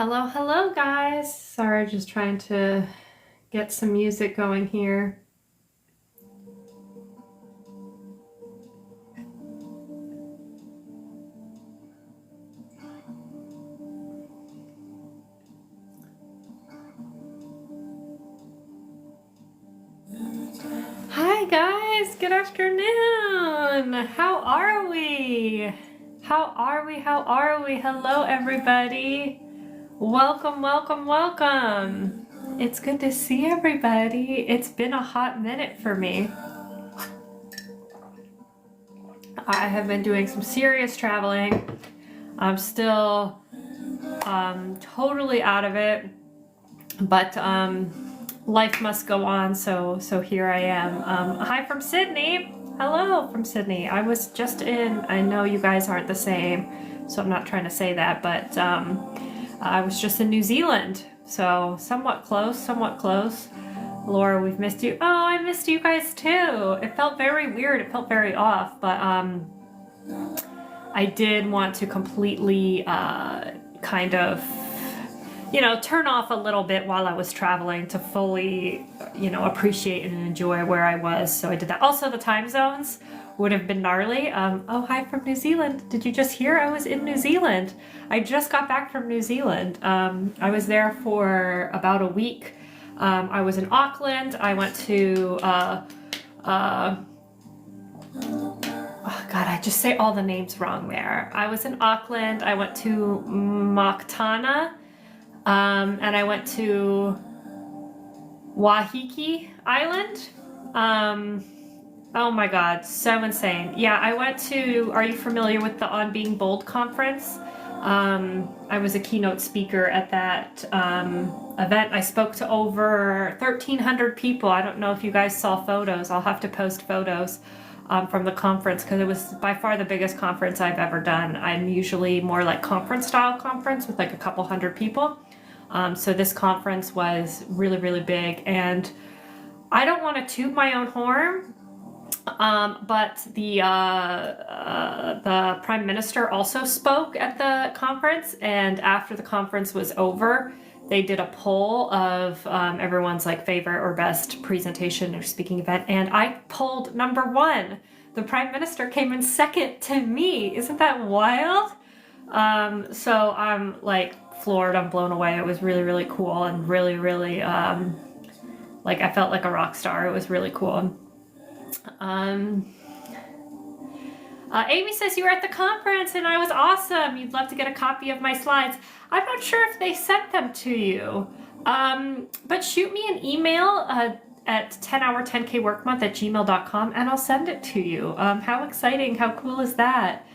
Hello, hello guys. Sorry, just trying to get some music going here. Hi guys, good afternoon. How are we? How are we? How are we? Hello everybody. Welcome, welcome, welcome. It's good to see everybody. It's been a hot minute for me. I have been doing some serious traveling. I'm still totally out of it, but life must go on, so here I am. Hi from Sydney. Hello from Sydney. I was just in, I know you guys aren't the same, so I'm not trying to say that, but I was just in New Zealand, so somewhat close, somewhat close. Laura, we've missed you. Oh, I missed you guys too. It felt very weird, it felt very off, but I did want to completely kind of, you know, turn off a little bit while I was traveling to fully, you know, appreciate and enjoy where I was. So I did that. Also, the time zones would have been gnarly. Oh, hi from New Zealand. Did you just hear I was in New Zealand? I just got back from New Zealand. I was there for about a week. I was in Auckland. I went to, oh God, I just say all the names wrong there. I was in Auckland. I went to Maktana. And I went to Waiheke Island. Oh my God, so insane. Yeah, I went to, are you familiar with the On Being Bold conference? I was a keynote speaker at that event. I spoke to over 1,300 people. I don't know if you guys saw photos. I'll have to post photos from the conference because it was by far the biggest conference I've ever done. I'm usually more like conference style conference with like a couple hundred people. So this conference was really, really big, and I don't want to toot my own horn, but the Prime Minister also spoke at the conference, and after the conference was over, they did a poll of everyone's like favorite or best presentation or speaking event, and I polled number one. The Prime Minister came in second to me. Isn't that wild? So I'm like floored, I'm blown away. It was really, really cool and really, really, like I felt like a rock star. It was really cool. Amy says you were at the conference and I was awesome. You'd love to get a copy of my slides. I'm not sure if they sent them to you, but shoot me an email at 10hour10kworkmonth@gmail.com and I'll send it to you. How exciting, how cool is that?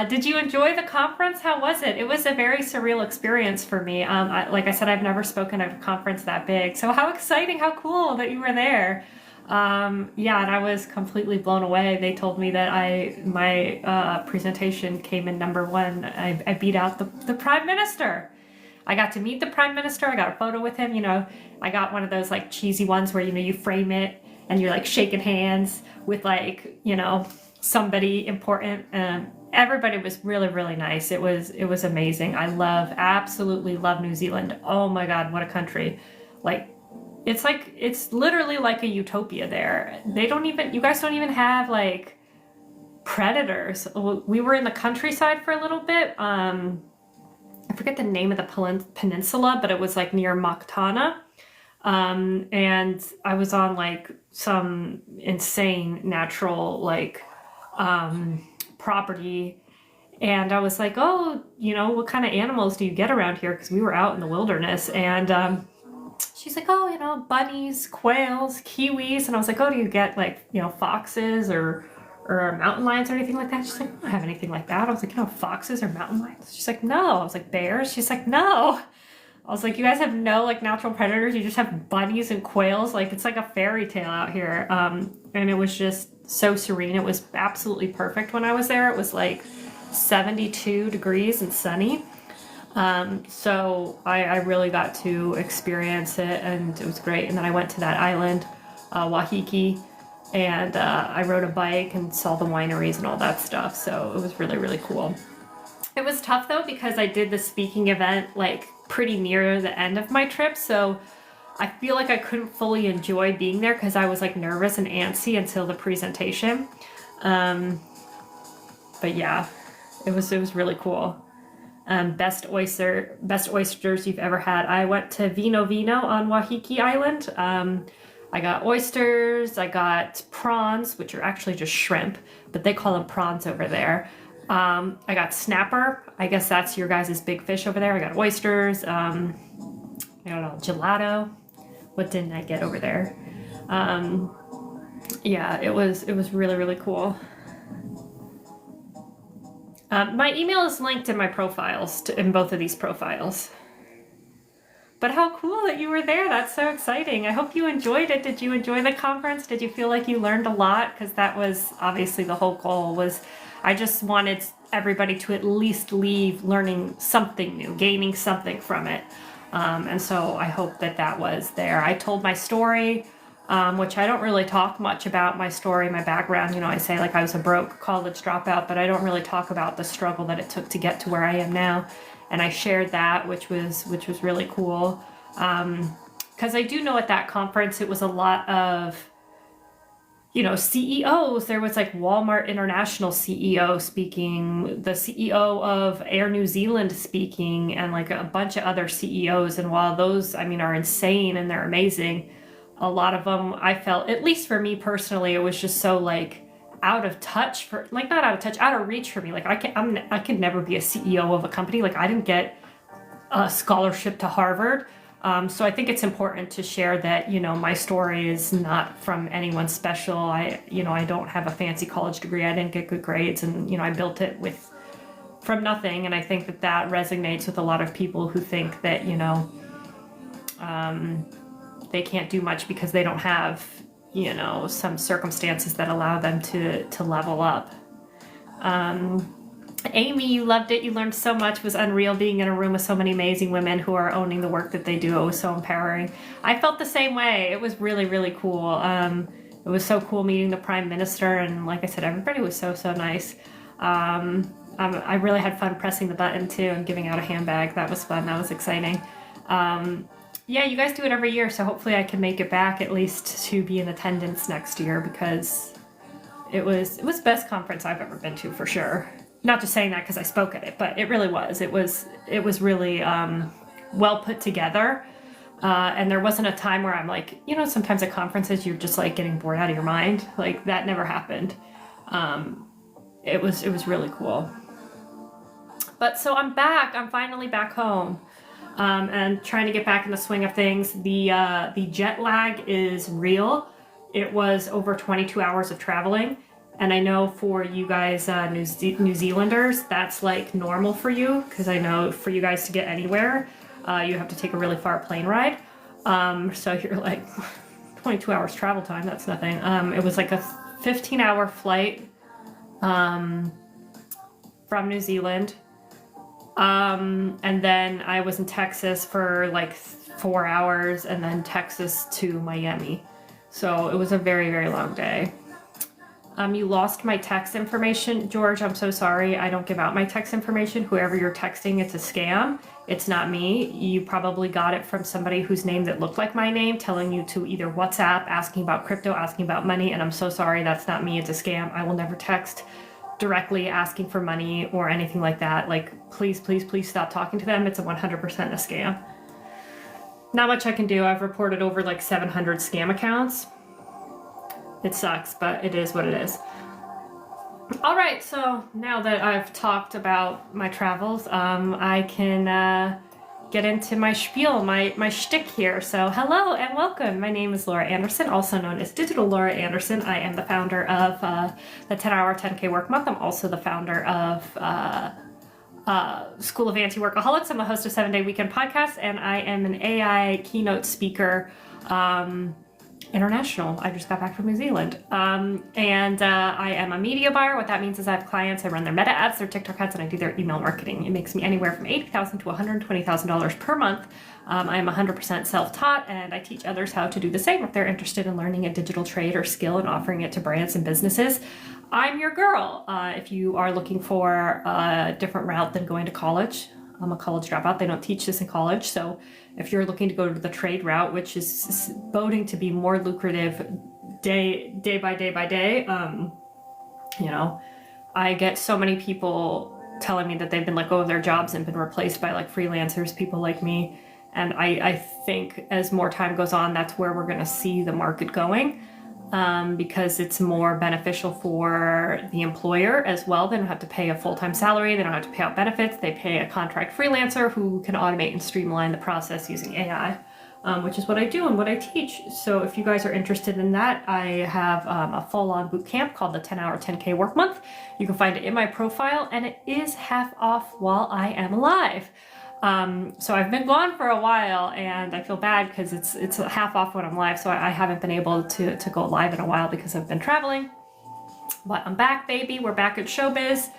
Did you enjoy the conference? How was it? It was a very surreal experience for me. Like I said, I've never spoken at a conference that big. So how exciting, how cool that you were there. Yeah, and I was completely blown away. They told me that my presentation came in number one. I beat out the Prime Minister. I got to meet the Prime Minister. I got a photo with him. You know, I got one of those like cheesy ones where, you know, you frame it and you're like shaking hands with like, you know, somebody important. Everybody was really, really nice. It was amazing. I absolutely love New Zealand. Oh my God, what a country. Like, it's literally like a utopia there. You guys don't even have like predators. We were in the countryside for a little bit. I forget the name of the peninsula, but it was like near Maktana. And I was on like some insane natural like property, and I was like, oh, you know, what kind of animals do you get around here? Because we were out in the wilderness, and she's like, oh, you know, bunnies, quails, kiwis, and I was like, oh, do you get like, you know, foxes or mountain lions or anything like that? She's like, I don't have anything like that. I was like, you know, foxes or mountain lions? She's like, no. I was like, bears? She's like, no. I was like, you guys have no like natural predators, you just have bunnies and quails, like it's like a fairy tale out here. And it was just so serene. It was absolutely perfect when I was there. It was like 72 degrees and sunny. So I really got to experience it, and it was great. And then I went to that island, Waiheke, and I rode a bike and saw the wineries and all that stuff. So it was really, really cool. It was tough though because I did the speaking event like pretty near the end of my trip, so I feel like I couldn't fully enjoy being there because I was like nervous and antsy until the presentation. But yeah, it was really cool. Best oysters you've ever had. I went to Vino Vino on Waiheke Island. I got oysters, I got prawns, which are actually just shrimp, but they call them prawns over there. I got snapper. I guess that's your guys' big fish over there. I got oysters, I don't know, gelato. What didn't I get over there? Yeah, it was really, really cool. My email is linked in my profiles, in both of these profiles. But how cool that you were there. That's so exciting. I hope you enjoyed it. Did you enjoy the conference? Did you feel like you learned a lot? Because that was obviously the whole goal, was I just wanted everybody to at least leave learning something new, gaining something from it. And so I hope that was there. I told my story, which I don't really talk much about my story, my background. You know, I say like I was a broke college dropout, but I don't really talk about the struggle that it took to get to where I am now. And I shared that, which was really cool. Because I do know at that conference, it was a lot of, you know, CEOs. There was like Walmart International CEO speaking, the CEO of Air New Zealand speaking, and like a bunch of other CEOs. And while those, I mean, are insane and they're amazing, a lot of them, I felt, at least for me personally, it was just so like out of touch for, like, not out of touch, out of reach for me. Like I could never be a CEO of a company. Like I didn't get a scholarship to Harvard. So I think it's important to share that, you know, my story is not from anyone special. I don't have a fancy college degree. I didn't get good grades, and, you know, I built it from nothing. And I think that resonates with a lot of people who think that, you know, they can't do much because they don't have, you know, some circumstances that allow them to level up. Amy, you loved it. You learned so much. It was unreal being in a room with so many amazing women who are owning the work that they do. It was so empowering. I felt the same way. It was really, really cool. It was so cool meeting the Prime Minister, and like I said, everybody was so nice. I really had fun pressing the button too and giving out a handbag. That was fun. That was exciting. Yeah, you guys do it every year, so hopefully I can make it back at least to be in attendance next year, because it was the best conference I've ever been to, for sure. Not just saying that because I spoke at it, but it really was. It was really well put together, and there wasn't a time where I'm like, you know, sometimes at conferences you're just like getting bored out of your mind. Like that never happened. It was really cool. But so I'm back. I'm finally back home. And trying to get back in the swing of things. The jet lag is real. It was over 22 hours of traveling. And I know for you guys, New Zealanders, that's like normal for you. Because I know for you guys to get anywhere, you have to take a really far plane ride. So you're like, 22 hours travel time, that's nothing. It was like a 15-hour flight from New Zealand. And then I was in Texas for like 4 hours, and then Texas to Miami. So it was a very, very long day. You lost my text information. George, I'm so sorry. I don't give out my text information. Whoever you're texting, it's a scam. It's not me. You probably got it from somebody whose name that looked like my name, telling you to either WhatsApp, asking about crypto, asking about money. And I'm so sorry. That's not me. It's a scam. I will never text directly asking for money or anything like that. Like, please, please, please stop talking to them. It's a 100% a scam. Not much I can do. I've reported over like 700 scam accounts. It sucks, but it is what it is. All right, so now that I've talked about my travels, I can get into my spiel, my shtick here. So hello and welcome. My name is Laura Anderson, also known as Digital Laura Anderson. I am the founder of the 10-Hour 10K Work Month. I'm also the founder of School of Anti-Workaholics. I'm the host of 7-Day Weekend Podcast, and I am an AI keynote speaker international. I just got back from New Zealand. And I am a media buyer. What that means is I have clients, I run their meta ads, their TikTok ads, and I do their email marketing. It makes me anywhere from $80,000 to $120,000 per month. I am 100% self-taught, and I teach others how to do the same if they're interested in learning a digital trade or skill and offering it to brands and businesses. I'm your girl. If you are looking for a different route than going to college, I'm a college dropout. They don't teach this in college. So if you're looking to go to the trade route, which is boding to be more lucrative day by day, you know, I get so many people telling me that they've been let go of their jobs and been replaced by like freelancers, people like me. And I think as more time goes on, that's where we're going to see the market going, because it's more beneficial for the employer as well. They don't have to pay a full-time salary. They don't have to pay out benefits. They pay a contract freelancer who can automate and streamline the process using AI, which is what I do and what I teach. So if you guys are interested in that, I have a full-on boot camp called the 10-Hour 10K Work Month. You can find it in my profile, and it is half off while I am alive. So I've been gone for a while, and I feel bad because it's half off when I'm live, so I haven't been able to go live in a while because I've been traveling. But I'm back, baby. We're back at showbiz.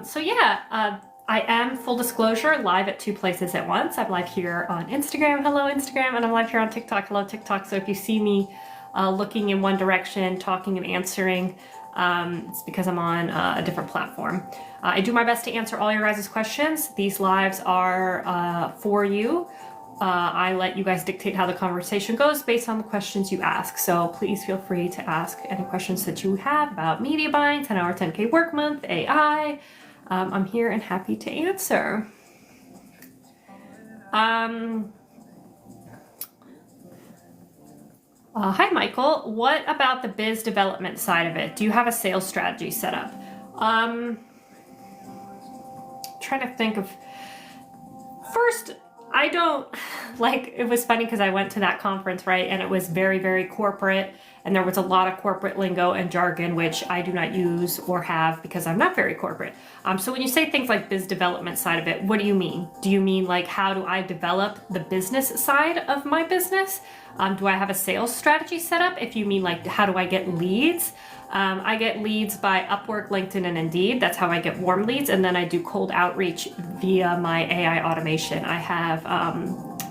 So yeah, I am, full disclosure, live at 2 places at once. I'm live here on Instagram, hello Instagram, and I'm live here on TikTok, hello TikTok. So if you see me looking in one direction, talking and answering, it's because I'm on a different platform. I do my best to answer all your guys' questions. These lives are for you. I let you guys dictate how the conversation goes based on the questions you ask. So please feel free to ask any questions that you have about media buying, 10-Hour 10K Work Month, AI. I'm here and happy to answer. Hi, Michael. What about the biz development side of it? Do you have a sales strategy set up? Trying to think of... First, I don't... Like, it was funny because I went to that conference, right? And it was very, very corporate. And there was a lot of corporate lingo and jargon, which I do not use or have because I'm not very corporate. So when you say things like biz development side of it, what do you mean? Do you mean like, how do I develop the business side of my business? Do I have a sales strategy set up? If you mean like, how do I get leads? I get leads by Upwork, LinkedIn, and Indeed. That's how I get warm leads. And then I do cold outreach via my AI automation. I have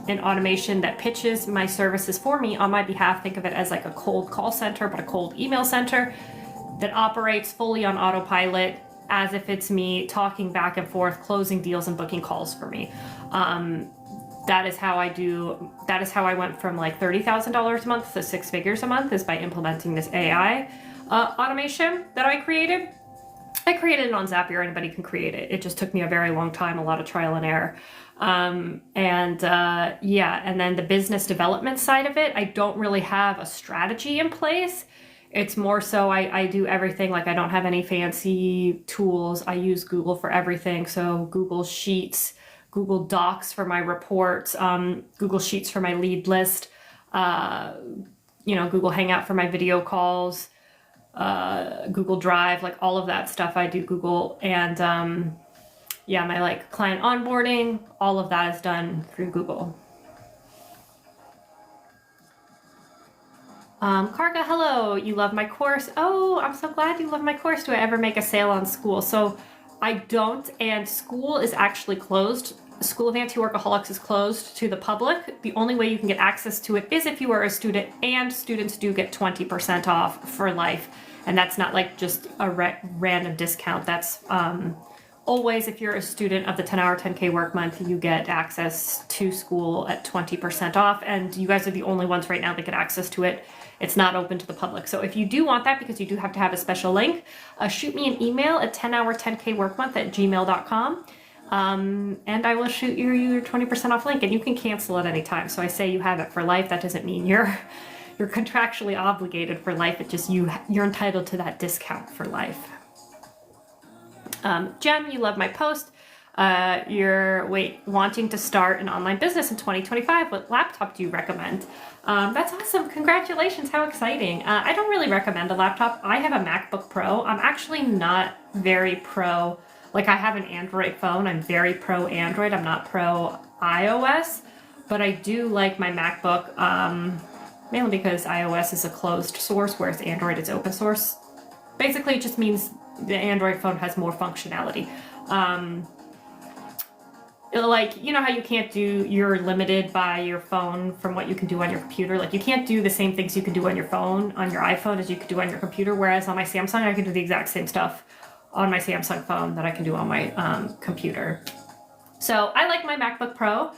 an automation that pitches my services for me on my behalf. Think of it as like a cold call center, but a cold email center that operates fully on autopilot as if it's me talking back and forth, closing deals and booking calls for me. That is how I went from like $30,000 a month to 6 figures a month, is by implementing this AI automation that I created. I created it on Zapier. Anybody can create it. It just took me a very long time, a lot of trial and error. Yeah, and then the business development side of it, I don't really have a strategy in place. It's more so I do everything. Like, I don't have any fancy tools. I use Google for everything. So Google Sheets, Google Docs for my reports, Google Sheets for my lead list, Google Hangout for my video calls, Google Drive, like all of that stuff I do Google. And my like client onboarding, all of that is done through Google. Karga, hello, you love my course. Oh, I'm so glad you love my course. Do I ever make a sale on school? So I don't, and school is actually closed. School of Anti-Workaholics is closed to the public. The only way you can get access to it is if you are a student, and students do get 20% off for life. And that's not like just a random discount. That's always, if you're a student of the 10-Hour 10K Work Month, you get access to school at 20% off. And you guys are the only ones right now that get access to it. It's not open to the public. So if you do want that, because you do have to have a special link, shoot me an email at 10hour10kworkmonth@gmail.com. And I will shoot you your 20% off link, and you can cancel at any time. So I say you have it for life. That doesn't mean you're contractually obligated for life. It just, you're entitled to that discount for life. Jen, you love my post. You're wanting to start an online business in 2025. What laptop do you recommend? That's awesome. Congratulations. How exciting. I don't really recommend a laptop. I have a MacBook Pro. I'm actually not very pro. Like, I have an Android phone. I'm very pro Android. I'm not pro iOS, but I do like my MacBook, mainly because iOS is a closed source, whereas Android is open source. Basically, it just means the Android phone has more functionality. Like, you know how you're limited by your phone from what you can do on your computer? Like, you can't do the same things you can do on your phone, on your iPhone, as you could do on your computer, whereas on my Samsung, I can do the exact same stuff on my Samsung phone that I can do on my computer. So I like my MacBook Pro.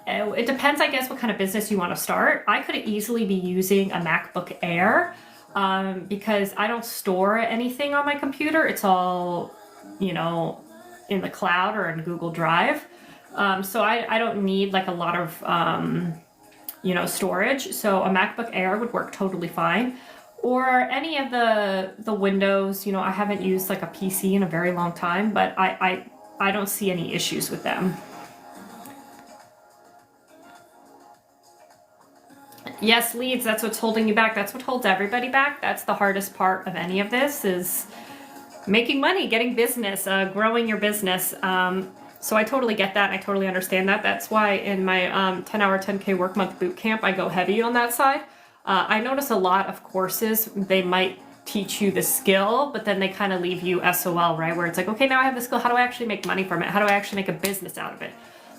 It depends, I guess, what kind of business you want to start. I could easily be using a MacBook Air because I don't store anything on my computer. It's all, you know, in the cloud or in Google Drive. So I don't need like a lot of, you know, storage. So a MacBook Air would work totally fine. Or any of the Windows. You know, I haven't used like a PC in a very long time, but I don't see any issues with them. Yes, leads, that's what's holding you back. That's what holds everybody back. That's the hardest part of any of this, is making money, getting business, growing your business. So I totally get that. I totally understand that. That's why in my 10-hour, 10K work month boot camp, I go heavy on that side. I notice a lot of courses, they might teach you the skill, but then they kind of leave you SOL, right? Where it's like, okay, now I have the skill. How do I actually make money from it? How do I actually make a business out of it?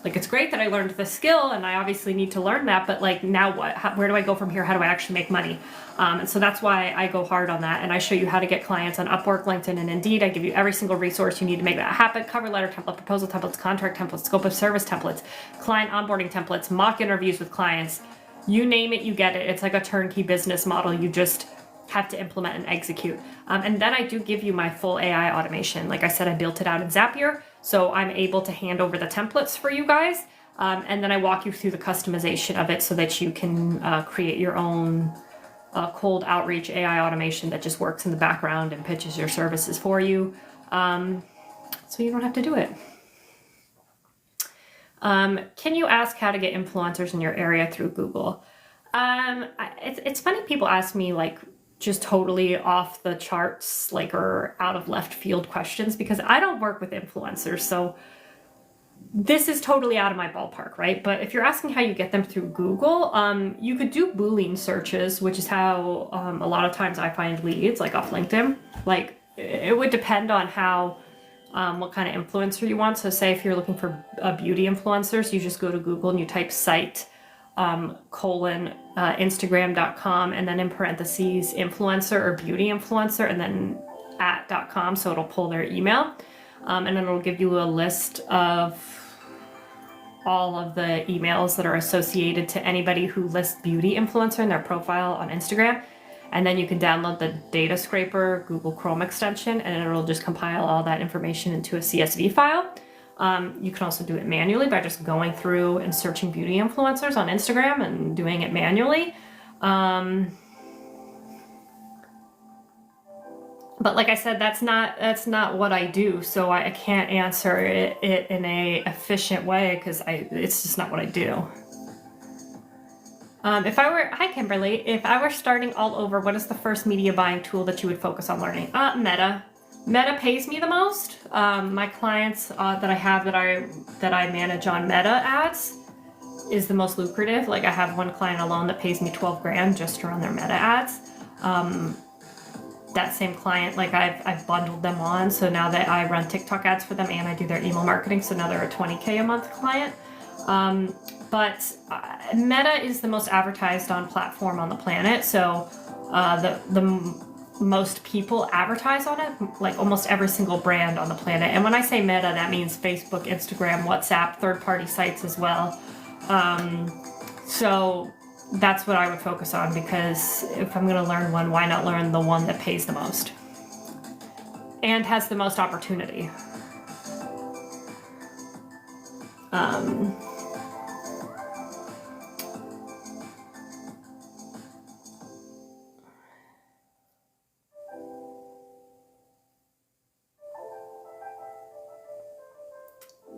Like, it's great that I learned the skill and I obviously need to learn that, but like, now what? Where do I go from here? How do I actually make money? And so that's why I go hard on that. And I show you how to get clients on Upwork, LinkedIn, and Indeed. I give you every single resource you need to make that happen. Cover letter template, proposal templates, contract templates, scope of service templates, client onboarding templates, mock interviews with clients. You name it, you get it. It's like a turnkey business model. You just have to implement and execute. And then I do give you my full AI automation. Like I said, I built it out in Zapier, so I'm able to hand over the templates for you guys. And then I walk you through the customization of it so that you can create your own cold outreach AI automation that just works in the background and pitches your services for you. So you don't have to do it. Can you ask how to get influencers in your area through Google? It's funny, people ask me like just totally off the charts, like, or out of left field questions, because I don't work with influencers. So this is totally out of my ballpark, right? But if you're asking how you get them through Google, you could do Boolean searches, which is how a lot of times I find leads, like off LinkedIn. Like, it would depend on how, what kind of influencer you want. So say if you're looking for beauty influencers, you just go to Google and you type site, Instagram.com, and then in parentheses, influencer or beauty influencer, and then @.com. So it'll pull their email. And then it'll give you a list of all of the emails that are associated to anybody who lists beauty influencer in their profile on Instagram. And then you can download the data scraper Google Chrome extension, and it'll just compile all that information into a CSV file. You can also do it manually by just going through and searching beauty influencers on Instagram and doing it manually. But like I said, that's not what I do, so I can't answer it in a efficient way because it's just not what I do. Hi Kimberly, if I were starting all over, what is the first media buying tool that you would focus on learning? Meta. Meta pays me the most. My clients that I have that I manage on Meta ads is the most lucrative. Like, I have one client alone that pays me 12 grand just to run their Meta ads. That same client, like I've bundled them on, so now that I run TikTok ads for them and I do their email marketing, so now they're a 20K a month client. But Meta is the most advertised on platform on the planet, so the most people advertise on it, like almost every single brand on the planet. And when I say Meta, that means Facebook, Instagram, WhatsApp, third-party sites as well. So that's what I would focus on, because if I'm going to learn one, why not learn the one that pays the most and has the most opportunity?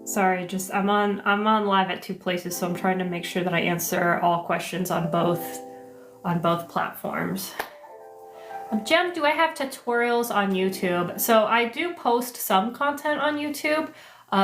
Sorry, just I'm on live at 2 places, so I'm trying to make sure that I answer all questions on both platforms. Jem, do I have tutorials on YouTube? So I do post some content on YouTube,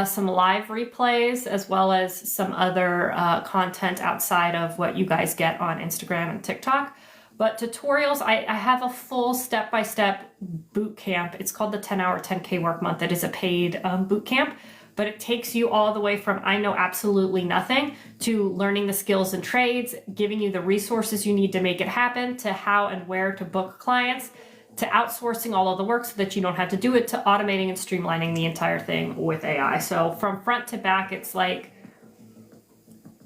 some live replays, as well as some other content outside of what you guys get on Instagram and TikTok. But tutorials, I have a full step-by-step boot camp. It's called the 10-hour 10K work month. It is a paid boot camp. But it takes you all the way from I know absolutely nothing to learning the skills and trades, giving you the resources you need to make it happen, to how and where to book clients, to outsourcing all of the work so that you don't have to do it, to automating and streamlining the entire thing with AI. So from front to back, it's like,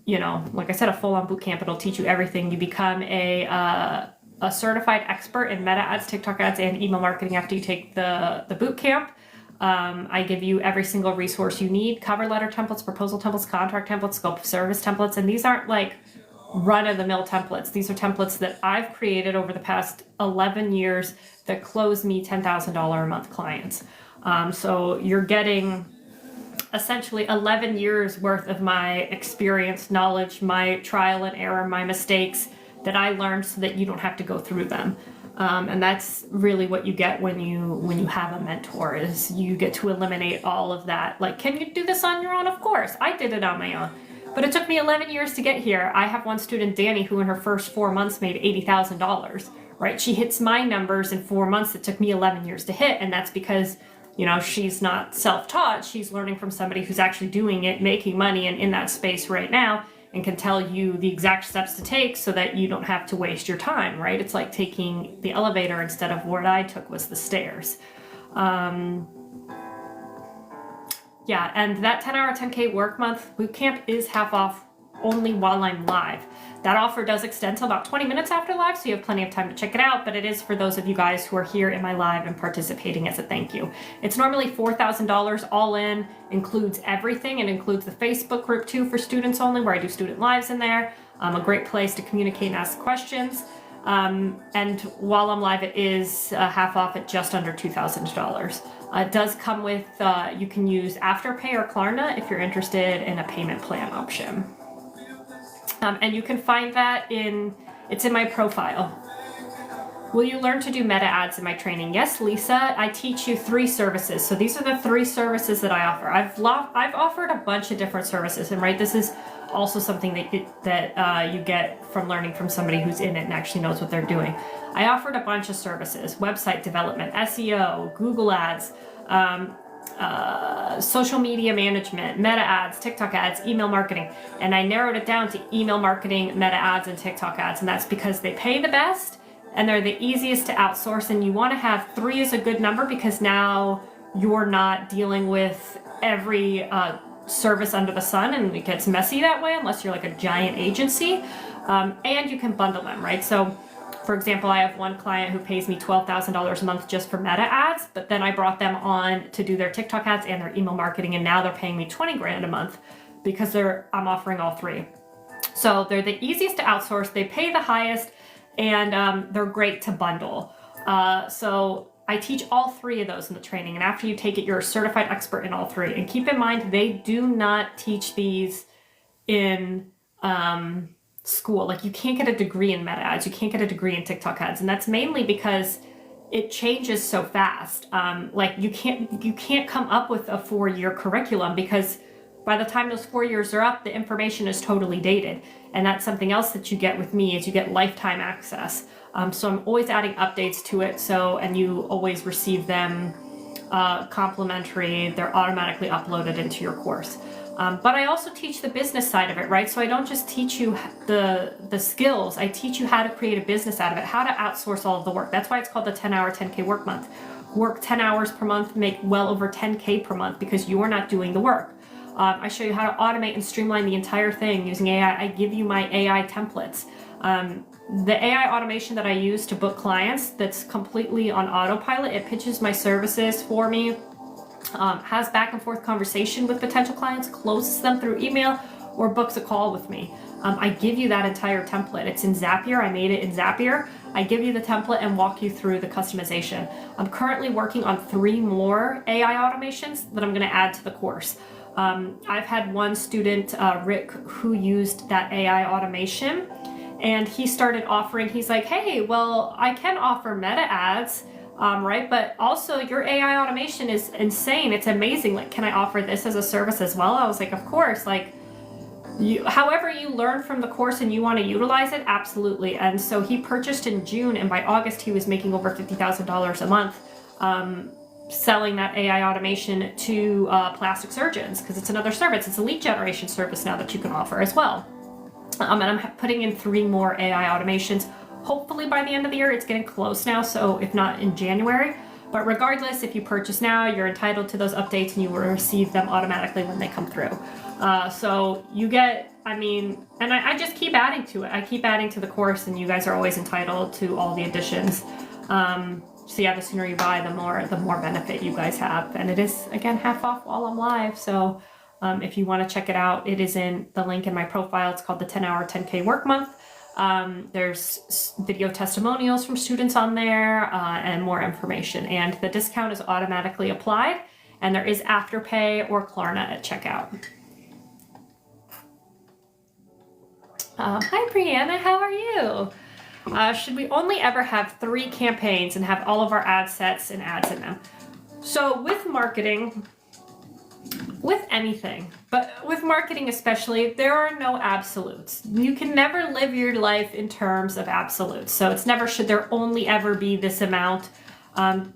you know, like I said, a full-on boot camp. It'll teach you everything. You become a certified expert in meta ads, TikTok ads, and email marketing after you take the boot camp. I give you every single resource you need: cover letter templates, proposal templates, contract templates, scope of service templates. And these aren't like run-of-the-mill templates. These are templates that I've created over the past 11 years that close me $10,000 a month clients. So you're getting essentially 11 years worth of my experience, knowledge, my trial and error, my mistakes that I learned so that you don't have to go through them. And that's really what you get when you have a mentor, is you get to eliminate all of that. Like, can you do this on your own? Of course, I did it on my own. But it took me 11 years to get here. I have one student, Danny, who in her first 4 months made $80,000, right? She hits my numbers in 4 months that took me 11 years to hit. And that's because, you know, she's not self-taught. She's learning from somebody who's actually doing it, making money, and in that space right now, and can tell you the exact steps to take so that you don't have to waste your time, right? It's like taking the elevator instead of what I took was the stairs. Yeah, and that 10-hour, 10K work month bootcamp is half off only while I'm live. That offer does extend till about 20 minutes after live, so you have plenty of time to check it out, but it is for those of you guys who are here in my live and participating as a thank you. It's normally $4,000 all in, includes everything. It includes the Facebook group too for students only, where I do student lives in there. A great place to communicate and ask questions. And while I'm live, it is half off at just under $2,000. It does come with, you can use Afterpay or Klarna if you're interested in a payment plan option. And you can find that it's in my profile. Will you learn to do meta ads in my training? Yes, Lisa, I teach you 3 services. So these are the 3 services that I offer. I've offered a bunch of different services, and right, this is also something that you get from learning from somebody who's in it and actually knows what they're doing. I offered a bunch of services: website development, SEO, Google ads, social media management, meta ads, TikTok ads, email marketing. And I narrowed it down to email marketing, meta ads, and TikTok ads. And that's because they pay the best and they're the easiest to outsource. And you want to have 3 as a good number, because now you're not dealing with every service under the sun, and it gets messy that way unless you're like a giant agency. And you can bundle them, right? So for example, I have one client who pays me $12,000 a month just for meta ads, but then I brought them on to do their TikTok ads and their email marketing, and now they're paying me 20 grand a month because I'm offering all 3. So they're the easiest to outsource, they pay the highest, and they're great to bundle. So I teach all 3 of those in the training, and after you take it, you're a certified expert in all 3. And keep in mind, they do not teach these in school. Like, you can't get a degree in meta ads, you can't get a degree in TikTok ads, and that's mainly because it changes so fast. Like, you can't come up with a 4-year curriculum, because by the time those 4 years are up, the information is totally dated. And that's something else that you get with me, is you get lifetime access. So I'm always adding updates to it, and you always receive them complimentary. They're automatically uploaded into your course. But I also teach the business side of it, right? So I don't just teach you the skills, I teach you how to create a business out of it, how to outsource all of the work. That's why it's called the 10-hour, 10K work month. Work 10 hours per month, make well over 10K per month, because you're not doing the work. I show you how to automate and streamline the entire thing using AI. I give you my AI templates. The AI automation that I use to book clients, that's completely on autopilot. It pitches my services for me, has back and forth conversation with potential clients, closes them through email, or books a call with me. I give you that entire template. It's in Zapier. I made it in Zapier. I give you the template and walk you through the customization. I'm currently working on 3 more AI automations that I'm going to add to the course. I've had one student, Rick, who used that AI automation, and he started offering, he's like, hey, well, I can offer meta ads, right? But also your AI automation is insane. It's amazing. Like, can I offer this as a service as well? I was like, of course. Like, however you learn from the course and you want to utilize it, absolutely. And so he purchased in June, and by August he was making over $50,000 a month, selling that AI automation to plastic surgeons, because it's another service. It's a lead generation service now that you can offer as well. And I'm putting in 3 more AI automations. hopefully by the end of the year. It's getting close now, so if not in January. But regardless, if you purchase now, you're entitled to those updates and you will receive them automatically when they come through. So you get, I mean, and I just keep adding to it. I keep adding to the course, and you guys are always entitled to all the additions. So yeah, the sooner you buy, the more benefit you guys have. And it is, again, half off while I'm live. So if you want to check it out, it is in the link in my profile. It's called the 10-hour 10K work month. There's video testimonials from students on there and more information. And the discount is automatically applied. And there is Afterpay or Klarna at checkout. Hi, Brianna. How are you? Should we only ever have 3 campaigns and have all of our ad sets and ads in them? So with marketing, with anything, but with marketing especially, there are no absolutes. You can never live your life in terms of absolutes. So it's never should there only ever be this amount,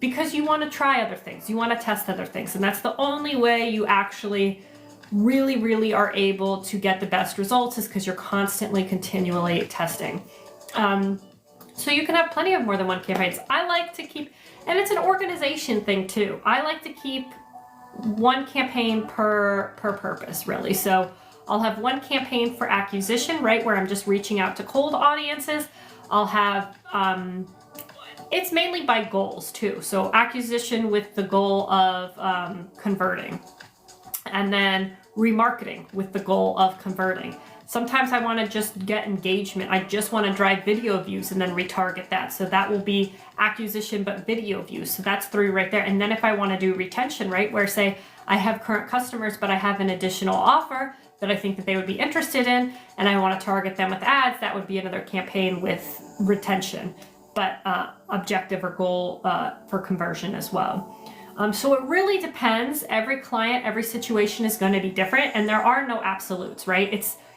because you want to try other things. You want to test other things. And that's the only way you actually really are able to get the best results, is because you're constantly, continually testing. So you can have plenty of more than one campaigns. I like to keep, and it's an organization thing too. I like to keep one campaign per purpose, really. So I'll have one campaign for acquisition, right, where I'm just reaching out to cold audiences. I'll have, it's mainly by goals too. So acquisition with the goal of converting, and then remarketing with the goal of converting. Sometimes I want to just get engagement. I just want to drive video views and then retarget that. So that will be acquisition, but video views. So that's 3 right there. And then if I want to do retention, right, where say I have current customers, but I have an additional offer that I think that they would be interested in, and I want to target them with ads, that would be another campaign with retention, but objective or goal for conversion as well. So it really depends. Every client, every situation is going to be different, and there are no absolutes, right?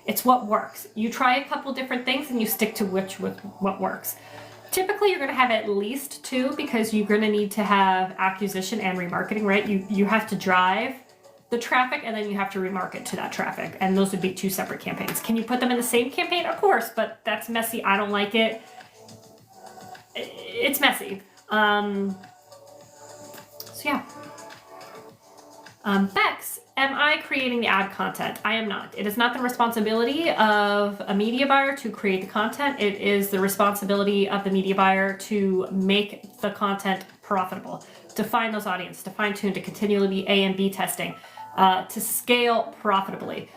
It's what works. You try a couple different things and you stick to what works. Typically, you're going to have at least 2, because you're going to need to have acquisition and remarketing, right? You have to drive the traffic, and then you have to remarket to that traffic, and those would be 2 separate campaigns. Can you put them in the same campaign? Of course, but that's messy. I don't like it. It's messy. So yeah. Bex, am I creating the ad content? I am not. It is not the responsibility of a media buyer to create the content. It is the responsibility of the media buyer to make the content profitable, to find those audiences, to fine tune, to continually be A and B testing, to scale profitably.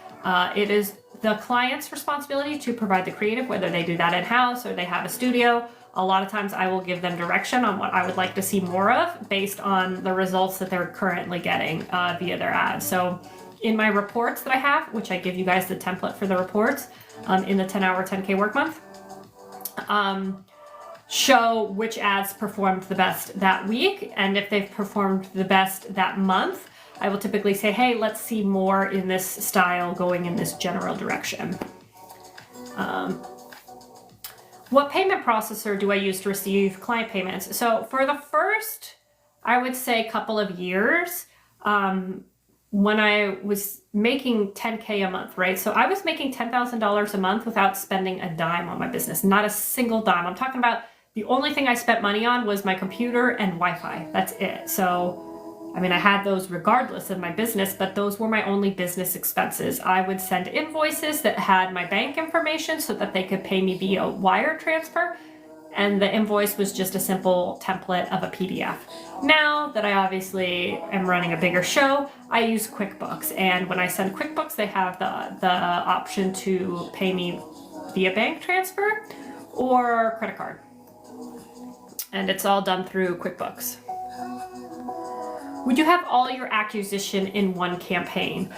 It is the client's responsibility to provide the creative, whether they do that in-house or they have a studio. A lot of times I will give them direction on what I would like to see more of based on the results that they're currently getting via their ads. So in my reports that I have, which I give you guys the template for the reports in the 10-hour 10K work month, show which ads performed the best that week. And if they've performed the best that month, I will typically say, hey, let's see more in this style going in this general direction. What payment processor do I use to receive client payments? So for the first, I would say, couple of years, when I was making 10K a month, right? So I was making $10,000 a month without spending a dime on my business, not a single dime. I'm talking about the only thing I spent money on was my computer and Wi-Fi. That's it. So I mean, I had those regardless of my business, but those were my only business expenses. I would send invoices that had my bank information so that they could pay me via wire transfer. And the invoice was just a simple template of a PDF. Now that I obviously am running a bigger show, I use QuickBooks. And when I send QuickBooks, they have the option to pay me via bank transfer or credit card. And it's all done through QuickBooks. Would you have all your acquisition in one campaign?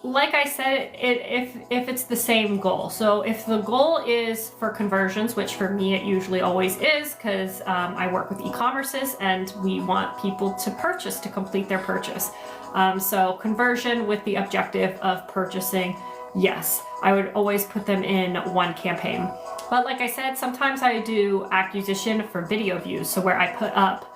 Like I said, if it's the same goal. So if the goal is for conversions, which for me it usually always is, because I work with e-commerces and we want people to purchase, to complete their purchase. So conversion with the objective of purchasing, yes, I would always put them in one campaign. But like I said, sometimes I do acquisition for video views. So where I put up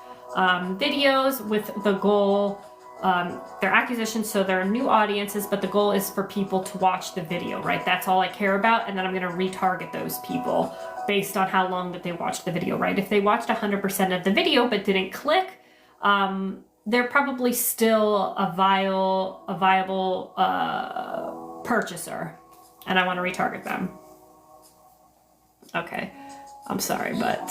videos with the goal They're acquisitions, so they're new audiences, but the goal is for people to watch the video, right? That's all I care about, and then I'm going to retarget those people based on how long that they watched the video, right? If they watched 100% of the video but didn't click, they're probably still a viable purchaser, and I want to retarget them. Okay, I'm sorry, but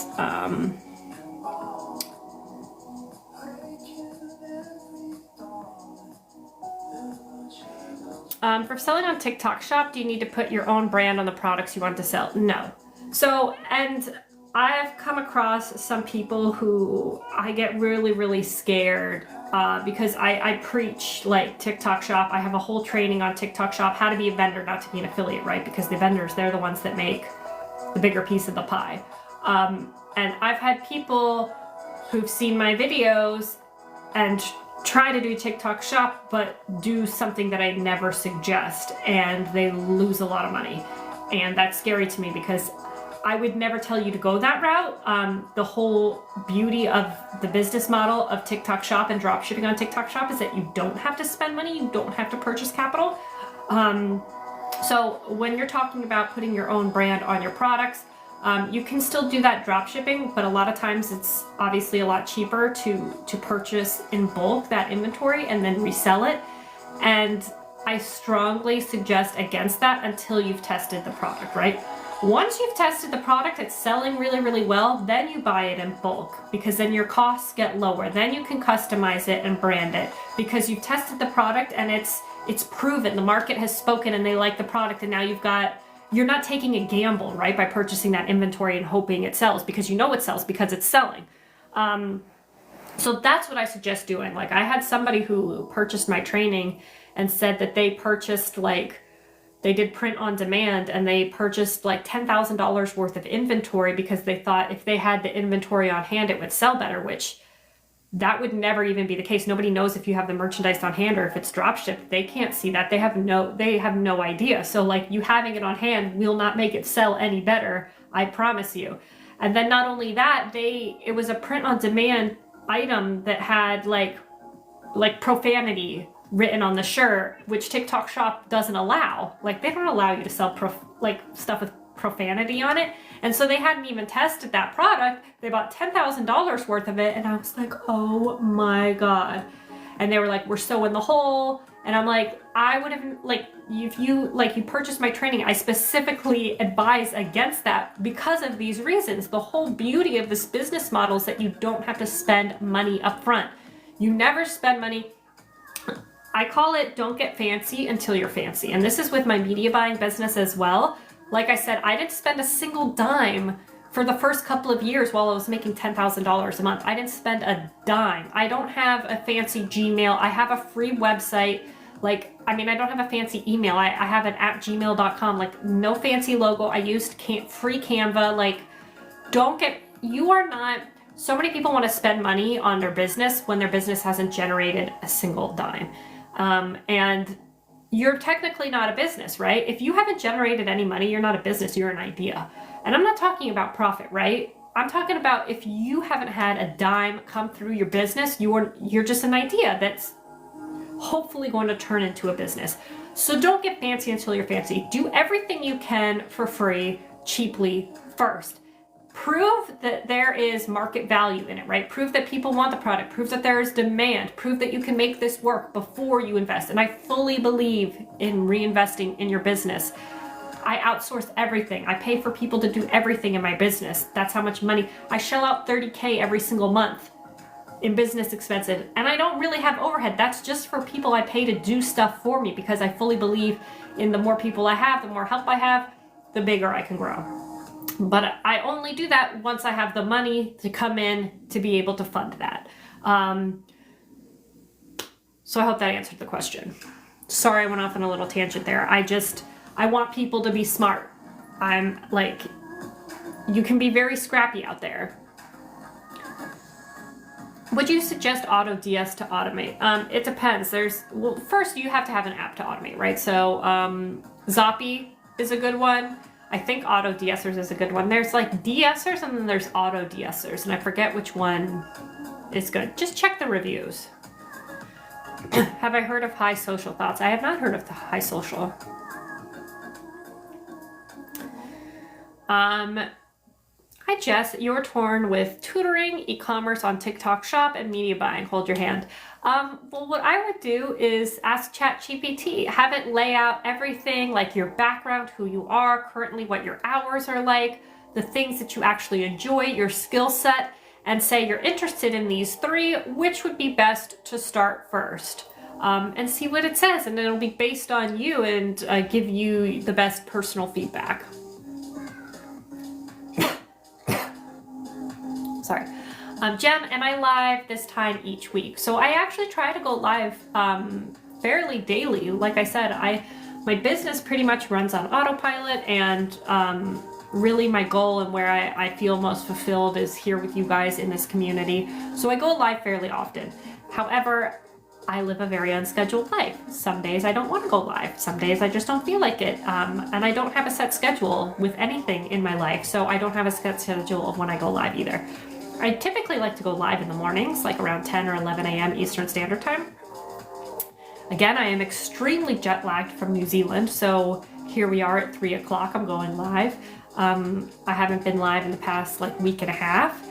for selling on TikTok Shop, do you need to put your own brand on the products you want to sell? No. So, and I've come across some people who I get really, really scared because I preach like TikTok Shop. I have a whole training on TikTok Shop, how to be a vendor, not to be an affiliate, right? Because the vendors, they're the ones that make the bigger piece of the pie. And I've had people who've seen my videos and try to do TikTok Shop, but do something that I never suggest, and they lose a lot of money. And that's scary to me because I would never tell you to go that route. The whole beauty of the business model of TikTok Shop and drop shipping on TikTok Shop is that you don't have to spend money, you don't have to purchase capital. So when you're talking about putting your own brand on your products, you can still do that drop shipping, but a lot of times it's obviously a lot cheaper to purchase in bulk that inventory and then resell it. And I strongly suggest against that until you've tested the product, right? Once you've tested the product, it's selling really, really well, then you buy it in bulk because then your costs get lower. Then you can customize it and brand it because you've tested the product and it's proven. The market has spoken and they like the product, and now you're not taking a gamble, right, by purchasing that inventory and hoping it sells because you know it sells because it's selling. So that's what I suggest doing. Like, I had somebody who purchased my training and said that they purchased, like, they did print on demand and they purchased like $10,000 worth of inventory because they thought if they had the inventory on hand, it would sell better, which that would never even be the case. Nobody knows if you have the merchandise on hand or if it's drop shipped. They can't see that. They have no idea. So like, you having it on hand will not make it sell any better, I promise you. And then not only that, it was a print on demand item that had like profanity written on the shirt, which TikTok Shop doesn't allow. Like, they don't allow you to sell stuff with profanity on it. And so they hadn't even tested that product. They bought $10,000 worth of it, and I was like, oh my God. And they were like, we're so in the hole. And I'm like, I would have, like, if you purchased my training, I specifically advise against that because of these reasons. The whole beauty of this business model is that you don't have to spend money up front. You never spend money. I call it don't get fancy until you're fancy. And this is with my media buying business as well. Like I said, I didn't spend a single dime for the first couple of years while I was making $10,000 a month. I didn't spend a dime. I don't have a fancy Gmail. I have a free website. Like, I mean, I don't have a fancy email. I have an @gmail.com, like no fancy logo. I used free Canva. Like, so many people want to spend money on their business when their business hasn't generated a single dime. And you're technically not a business, right? If you haven't generated any money, you're not a business, you're an idea. And I'm not talking about profit, right? I'm talking about if you haven't had a dime come through your business, you're just an idea that's hopefully going to turn into a business. So don't get fancy until you're fancy. Do everything you can for free, cheaply first. Prove that there is market value in it, right? Prove that people want the product. Prove that there is demand. Prove that you can make this work before you invest. And I fully believe in reinvesting in your business. I outsource everything. I pay for people to do everything in my business. That's how much money. I shell out $30K every single month in business expenses. And I don't really have overhead. That's just for people I pay to do stuff for me because I fully believe in the more people I have, the more help I have, the bigger I can grow. But I only do that once I have the money to come in to be able to fund that. So I hope that answered the question. Sorry, I went off on a little tangent there. I want people to be smart. I'm like, you can be very scrappy out there. Would you suggest AutoDS to automate? It depends. Well, first you have to have an app to automate, right? So Zappy is a good one. I think AutoDSers is a good one. There's like DSers and then there's AutoDSers, and I forget which one is good. Just check the reviews. Have I heard of High Social Thoughts? I have not heard of the High Social. Hi Jess, you're torn with tutoring, e-commerce on TikTok Shop, and media buying. Hold your hand. Well, what I would do is ask ChatGPT. Have it lay out everything, like your background, who you are, currently what your hours are like, the things that you actually enjoy, your skill set, and say you're interested in these 3, which would be best to start first. And see what it says, and it'll be based on you and give you the best personal feedback. Sorry. Jem, am I live this time each week? So I actually try to go live fairly daily. Like I said, my business pretty much runs on autopilot, and really my goal and where I feel most fulfilled is here with you guys in this community. So I go live fairly often. However, I live a very unscheduled life. Some days I don't want to go live. Some days I just don't feel like it. And I don't have a set schedule with anything in my life. So I don't have a set schedule of when I go live either. I typically like to go live in the mornings, like around 10 or 11 a.m. Eastern Standard Time. Again, I am extremely jet lagged from New Zealand. So here we are at 3 o'clock. I'm going live. I haven't been live in the past like week and a half.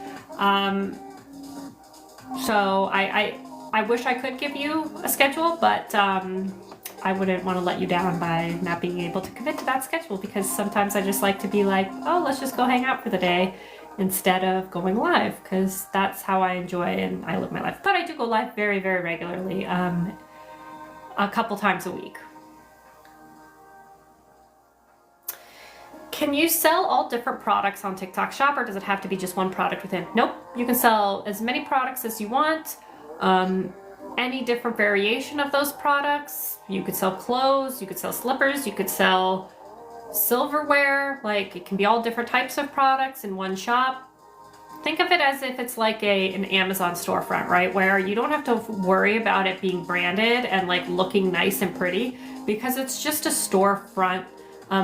So I wish I could give you a schedule, but I wouldn't want to let you down by not being able to commit to that schedule, because sometimes I just like to be like, oh, let's just go hang out for the day instead of going live, because that's how I enjoy and I live my life. But I do go live very, very regularly, a couple times a week. Can you sell all different products on TikTok Shop, or does it have to be just one product within? Nope, you can sell as many products as you want. Any different variation of those products. You could sell clothes, you could sell slippers, you could sell silverware. Like, it can be all different types of products in one shop. Think of it as if it's like an Amazon storefront, right? Where you don't have to worry about it being branded and like looking nice and pretty, because it's just a storefront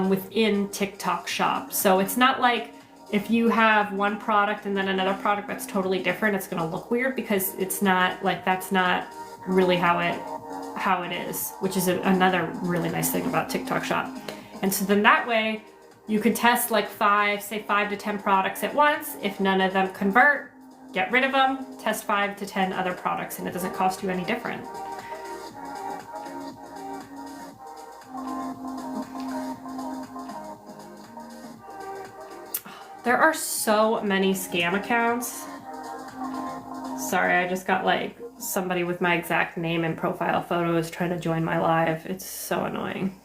within TikTok Shop. So it's not like if you have one product and then another product that's totally different, it's going to look weird, because it's not like, that's not really how it is, which is another really nice thing about TikTok Shop. And so then that way you can test like 5 to 10 products at once. If none of them convert, get rid of them, test 5 to 10 other products, and it doesn't cost you any different. There are so many scam accounts. Sorry, I just got like somebody with my exact name and profile photo is trying to join my live. It's so annoying.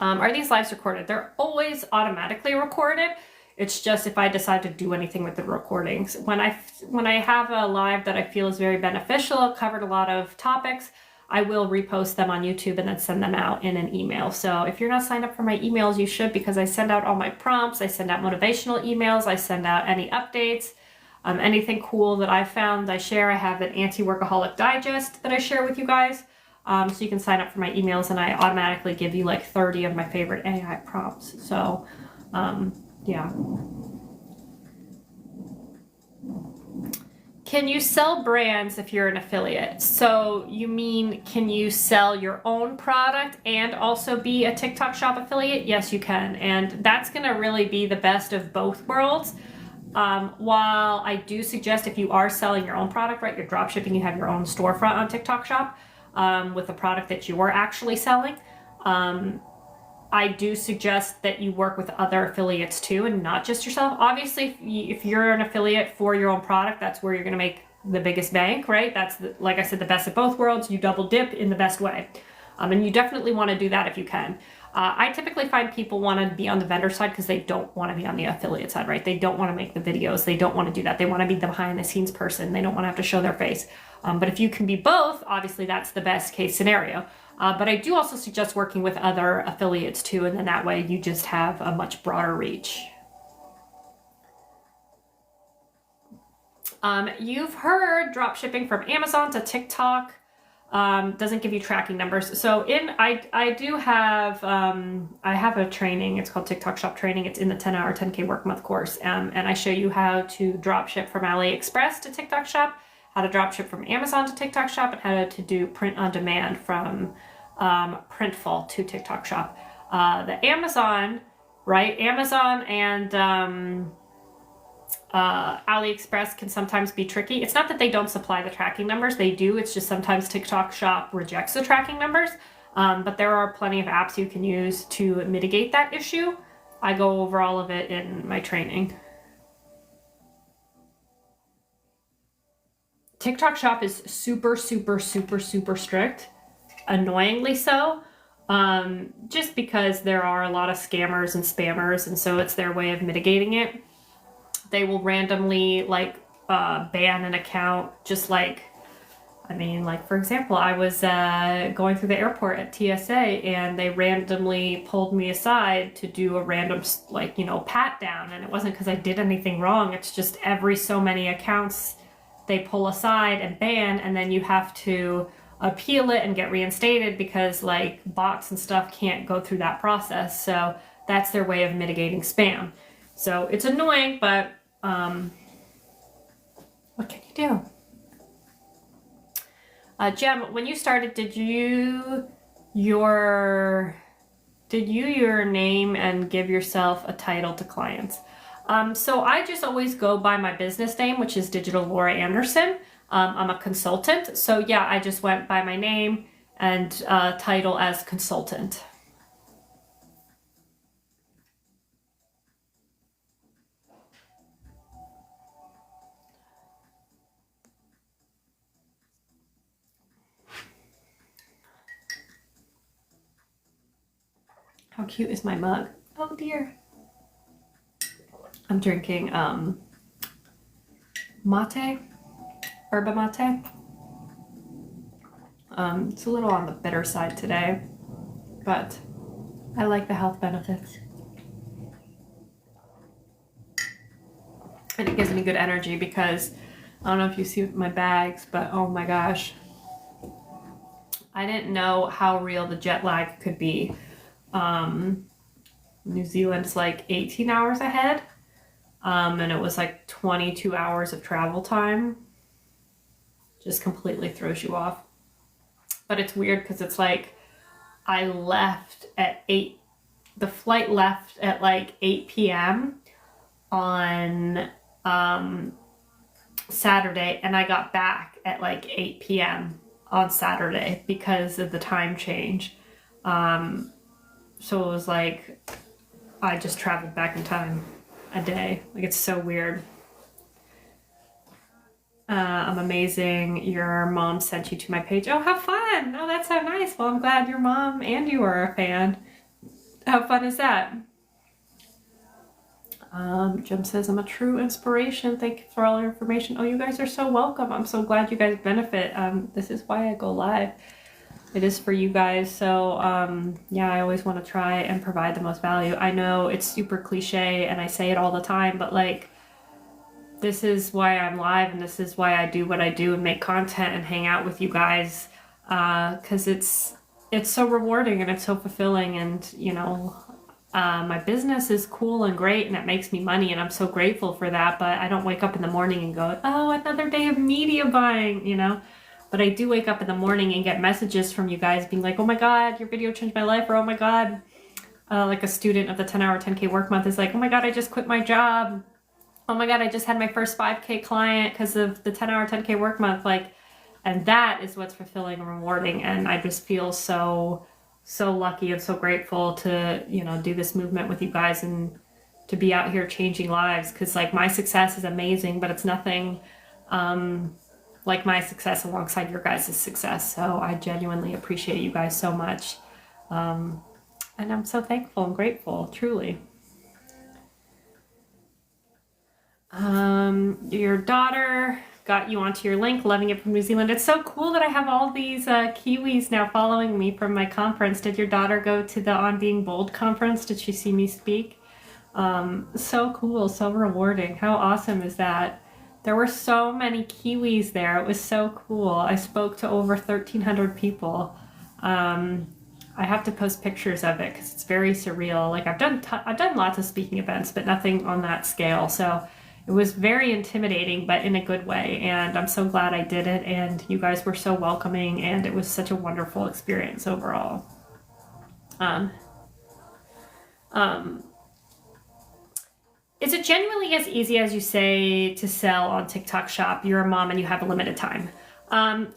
Are these lives recorded? They're always automatically recorded. It's just if I decide to do anything with the recordings. When I have a live that I feel is very beneficial, covered a lot of topics, I will repost them on YouTube and then send them out in an email. So if you're not signed up for my emails, you should, because I send out all my prompts, I send out motivational emails, I send out any updates, anything cool that I found, I share. I have an anti-workaholic digest that I share with you guys. So you can sign up for my emails, and I automatically give you like 30 of my favorite AI prompts. So yeah. Can you sell brands if you're an affiliate? So you mean, can you sell your own product and also be a TikTok Shop affiliate? Yes, you can. And that's going to really be the best of both worlds. While I do suggest, if you are selling your own product, right, you're drop shipping, you have your own storefront on TikTok Shop with the product that you are actually selling. I do suggest that you work with other affiliates too, and not just yourself. Obviously, if you're an affiliate for your own product, that's where you're going to make the biggest bank, right? That's, like I said, the best of both worlds. You double dip in the best way. And you definitely want to do that if you can. I typically find people want to be on the vendor side because they don't want to be on the affiliate side, right? They don't want to make the videos. They don't want to do that. They want to be the behind the scenes person. They don't want to have to show their face. But if you can be both, obviously that's the best case scenario. But I do also suggest working with other affiliates too, and then that way you just have a much broader reach. You've heard drop shipping from Amazon to TikTok doesn't give you tracking numbers. So I do have I have a training. It's called TikTok Shop Training. It's in the 10-hour 10K work month course, and I show you how to drop ship from AliExpress to TikTok Shop, how to drop ship from Amazon to TikTok Shop, and how to do print on demand from Printful to TikTok Shop. The Amazon, right? Amazon and AliExpress can sometimes be tricky. It's not that they don't supply the tracking numbers, they do. It's just sometimes TikTok Shop rejects the tracking numbers. But there are plenty of apps you can use to mitigate that issue. I go over all of it in my training. TikTok Shop is super, super, super, super strict. Annoyingly so. Just because there are a lot of scammers and spammers, and so it's their way of mitigating it. They will randomly like ban an account, just like, I mean, like for example, I was going through the airport at TSA and they randomly pulled me aside to do a random, like, you know, pat down. And it wasn't because I did anything wrong. It's just every so many accounts they pull aside and ban, and then you have to appeal it and get reinstated because like bots and stuff can't go through that process. So that's their way of mitigating spam. So it's annoying, but what can you do? Jem, when you started, did you your name and give yourself a title to clients? So I just always go by my business name, which is Digital Laura Anderson. I'm a consultant. So yeah, I just went by my name and title as consultant. How cute is my mug? Oh dear. I'm drinking mate, yerba mate. It's a little on the bitter side today, but I like the health benefits. And it gives me good energy because I don't know if you see my bags, but oh my gosh. I didn't know how real the jet lag could be. New Zealand's like 18 hours ahead. And it was like 22 hours of travel time. Just completely throws you off. But it's weird because it's like I left at 8. The flight left at like 8 p.m. on Saturday, and I got back at like 8 p.m. on Saturday because of the time change. So it was like I just traveled back in time a day. Like, it's so weird. I'm amazing. Your mom sent you to my page. Oh, how fun. Oh, that's so nice. Well, I'm glad your mom and you are a fan. How fun is that? Jim says, I'm a true inspiration. Thank you for all your information. Oh, you guys are so welcome. I'm so glad you guys benefit. This is why I go live. It is for you guys. So yeah, I always want to try and provide the most value. I know it's super cliche and I say it all the time, but like, this is why I'm live, and this is why I do what I do and make content and hang out with you guys, because it's so rewarding and it's so fulfilling. And you know, my business is cool and great and it makes me money, and I'm so grateful for that. But I don't wake up in the morning and go, oh, another day of media buying, you know. But I do wake up in the morning and get messages from you guys being like, oh my God, your video changed my life, or oh my God, like a student of the 10-hour 10K work month is like, oh my God, I just quit my job. Oh my God, I just had my first 5K client because of the 10-hour 10K work month. Like, and that is what's fulfilling and rewarding. And I just feel so lucky and so grateful to, you know, do this movement with you guys and to be out here changing lives. Cause like my success is amazing, but it's nothing, like my success alongside your guys' success. So I genuinely appreciate you guys so much. And I'm so thankful and grateful, truly. Your daughter got you onto your link, loving it from New Zealand. It's so cool that I have all these Kiwis now following me from my conference. Did your daughter go to the On Being Bold conference? Did she see me speak? So cool, so rewarding. How awesome is that? There were so many Kiwis there. It was so cool. I spoke to over 1,300 people. I have to post pictures of it because it's very surreal. Like I've done lots of speaking events, but nothing on that scale. So It was very intimidating, but in a good way. And I'm so glad I did it. And you guys were so welcoming, and it was such a wonderful experience overall. Is it genuinely as easy as you say to sell on TikTok Shop? You're a mom and you have a limited time.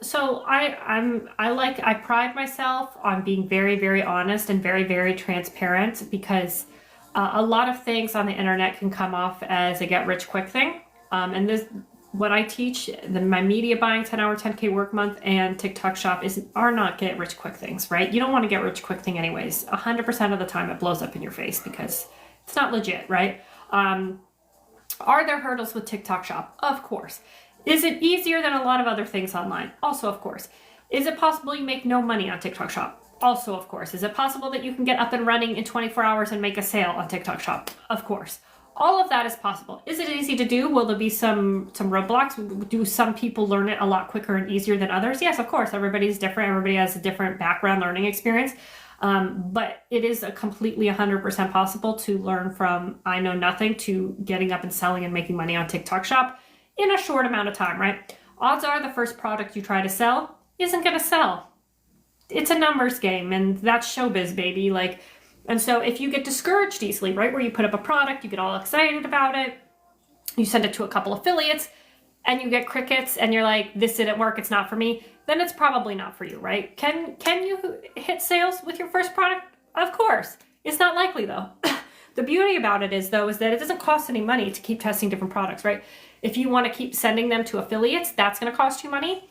So I pride myself on being very, very honest and very, very transparent, because a lot of things on the internet can come off as a get rich quick thing. And this, what I teach, my media buying 10-hour 10K work month and TikTok Shop are not get rich quick things, right? You don't want to get rich quick thing anyways. 100% of the time it blows up in your face because it's not legit, right? Are there hurdles with TikTok Shop? Of course. Is it easier than a lot of other things online? Also, of course. Is it possible you make no money on TikTok Shop? Also, of course. Is it possible that you can get up and running in 24 hours and make a sale on TikTok Shop? Of course. All of that is possible. Is it easy to do? Will there be some roadblocks? Do some people learn it a lot quicker and easier than others? Yes, of course. Everybody's different. Everybody has a different background learning experience. But it is a completely 100% possible to learn from I know nothing to getting up and selling and making money on TikTok Shop in a short amount of time, right? Odds are the first product you try to sell isn't going to sell. It's a numbers game, and that's showbiz, baby. And so if you get discouraged easily, right, where you put up a product, you get all excited about it, you send it to a couple affiliates, and you get crickets, and you're like, this didn't work, it's not for me, then it's probably not for you, right? Can you hit sales with your first product? Of course. It's not likely, though. The beauty about it is that it doesn't cost any money to keep testing different products, right? If you want to keep sending them to affiliates, that's going to cost you money.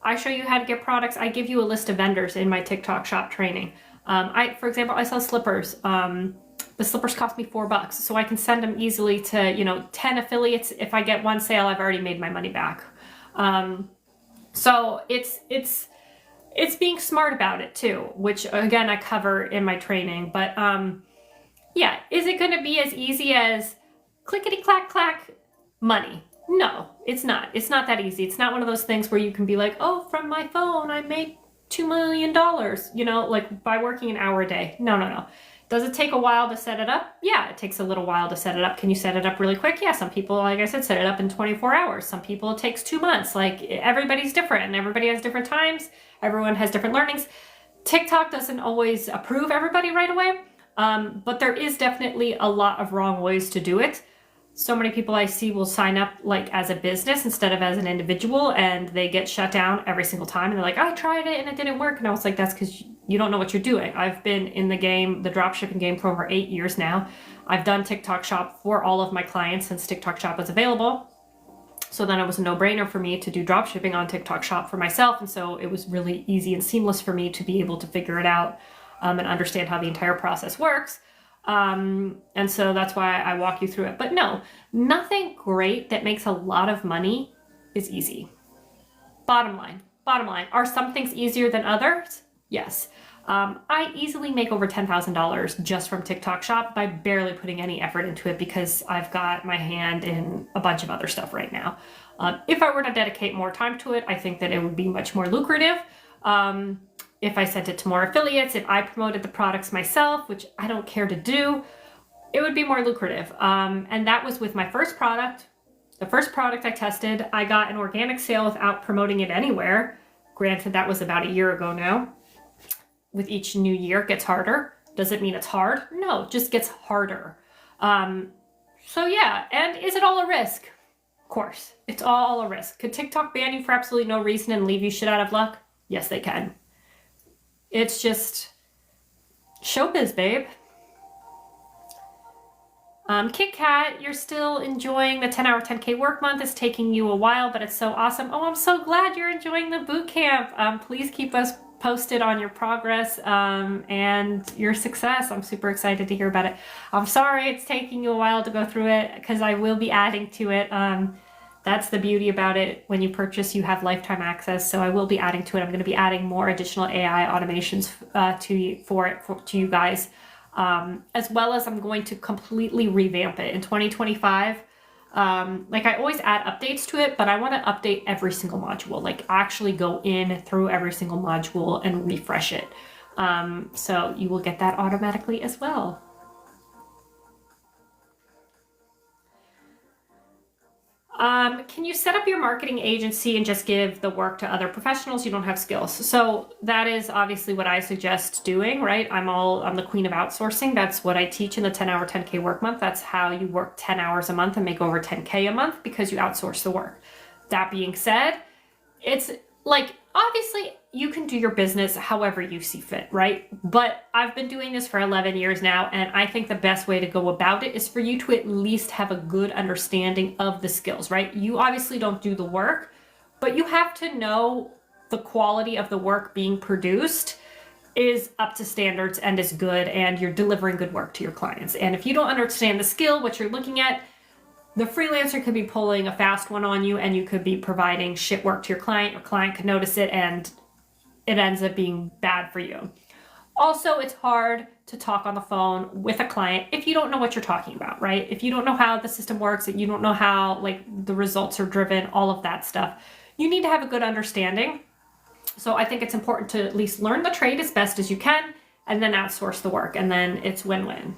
I show you how to get products. I give you a list of vendors in my TikTok Shop training. For example, I sell slippers. The slippers cost me $4, so I can send them easily to 10 affiliates. If I get one sale, I've already made my money back. So it's being smart about it too, which again I cover in my training. But yeah, is it going to be as easy as clickety clack clack money? No, it's not. It's not that easy. It's not one of those things where you can be like, oh, from my phone I make $2 million, by working an hour a day. No. Does it take a while to set it up? Yeah, it takes a little while to set it up. Can you set it up really quick? Yeah, some people, like I said, set it up in 24 hours. Some people, it takes 2 months. Everybody's different, and everybody has different times. Everyone has different learnings. TikTok doesn't always approve everybody right away, but there is definitely a lot of wrong ways to do it. So many people I see will sign up as a business instead of as an individual, and they get shut down every single time. And they're like, I tried it and it didn't work. And I was like, that's because you don't know what you're doing. I've been in the game, the dropshipping game, for over 8 years now. I've done TikTok Shop for all of my clients since TikTok Shop was available. So then it was a no-brainer for me to do dropshipping on TikTok Shop for myself. And so it was really easy and seamless for me to be able to figure it out and understand how the entire process works. And so that's why I walk you through it. But no, nothing great that makes a lot of money is easy. Bottom line. Are some things easier than others? Yes. I easily make over $10,000 just from TikTok Shop by barely putting any effort into it, because I've got my hand in a bunch of other stuff right now. If I were to dedicate more time to it, I think that it would be much more lucrative. If I sent it to more affiliates, if I promoted the products myself, which I don't care to do, it would be more lucrative. And that was with my first product. The first product I tested, I got an organic sale without promoting it anywhere. Granted, that was about a year ago now. With each new year, it gets harder. Does it mean it's hard? No, it just gets harder. So yeah, and is it all a risk? Of course, it's all a risk. Could TikTok ban you for absolutely no reason and leave you shit out of luck? Yes, they can. It's just showbiz, babe. Kit Kat, you're still enjoying the 10-hour 10K work month. It's taking you a while, but it's so awesome. Oh, I'm so glad you're enjoying the boot camp. Please keep us posted on your progress and your success. I'm super excited to hear about it. I'm sorry it's taking you a while to go through it, because I will be adding to it. That's the beauty about it. When you purchase, you have lifetime access. So I will be adding to it. I'm going to be adding more additional AI automations to you guys, as well as I'm going to completely revamp it in 2025. I always add updates to it, but I want to update every single module, actually go in through every single module and refresh it. So you will get that automatically as well. Can you set up your marketing agency and just give the work to other professionals? You don't have skills. So that is obviously what I suggest doing, right? I'm the queen of outsourcing. That's what I teach in the 10-hour 10K work month. That's how you work 10 hours a month and make over 10K a month, because you outsource the work. That being said, it's like, obviously you can do your business however you see fit, right? But I've been doing this for 11 years now, and I think the best way to go about it is for you to at least have a good understanding of the skills, right? You obviously don't do the work, but you have to know the quality of the work being produced is up to standards and is good, and you're delivering good work to your clients. And if you don't understand the skill, what you're looking at, the freelancer could be pulling a fast one on you, and you could be providing shit work to your client. Your client could notice it, and it ends up being bad for you. Also, it's hard to talk on the phone with a client if you don't know what you're talking about, right? If you don't know how the system works, if you don't know how like the results are driven, all of that stuff, you need to have a good understanding. So I think it's important to at least learn the trade as best as you can, and then outsource the work, and then it's win-win.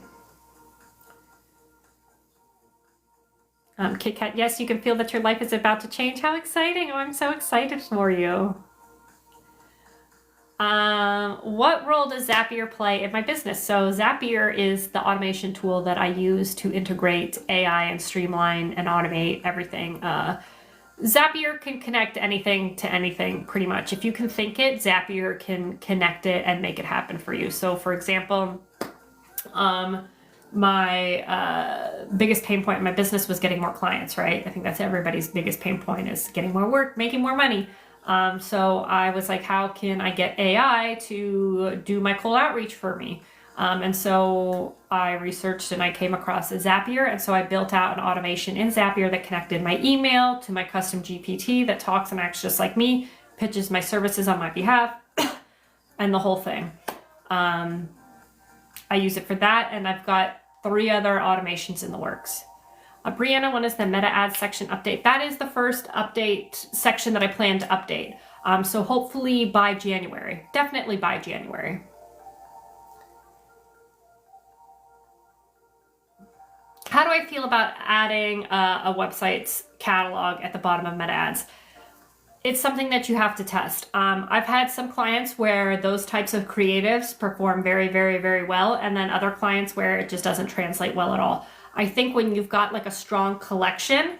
Kit Kat, yes, you can feel that your life is about to change. How exciting. Oh, I'm so excited for you. What role does Zapier play in my business? So Zapier is the automation tool that I use to integrate AI and streamline and automate everything. Zapier can connect anything to anything, pretty much. If you can think it, Zapier can connect it and make it happen for you. So for example, my biggest pain point in my business was getting more clients, right? I think that's everybody's biggest pain point, is getting more work, making more money. So I was like, how can I get AI to do my cold outreach for me? And so I researched and I came across a Zapier. And so I built out an automation in Zapier that connected my email to my custom GPT that talks and acts just like me, pitches my services on my behalf, and the whole thing. I use it for that, and I've got 3 other automations in the works. Brianna, when is the meta ads section update? That is the first update section that I plan to update. So hopefully by January, definitely by January. How do I feel about adding a website's catalog at the bottom of meta ads? It's something that you have to test. I've had some clients where those types of creatives perform very, very, very well, and then other clients where it just doesn't translate well at all. I think when you've got like a strong collection,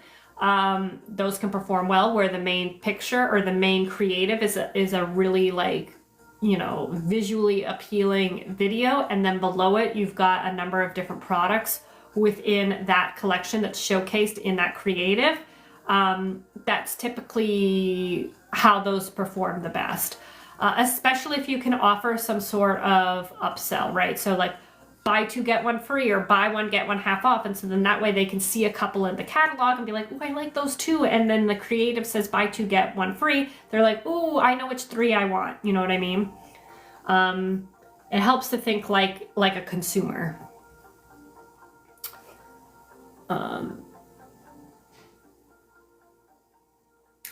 those can perform well, where the main picture or the main creative is a really like, you know, visually appealing video, and then below it you've got a number of different products within that collection that's showcased in that creative. That's typically how those perform the best, especially if you can offer some sort of upsell, right? So like buy 2 get 1 free, or buy 1 get 1 half off, and so then that way they can see a couple in the catalog and be like, oh, I like those 2, and then the creative says buy 2 get 1 free. They're like, oh, I know which 3 I want. You know what I mean? It helps to think like a consumer.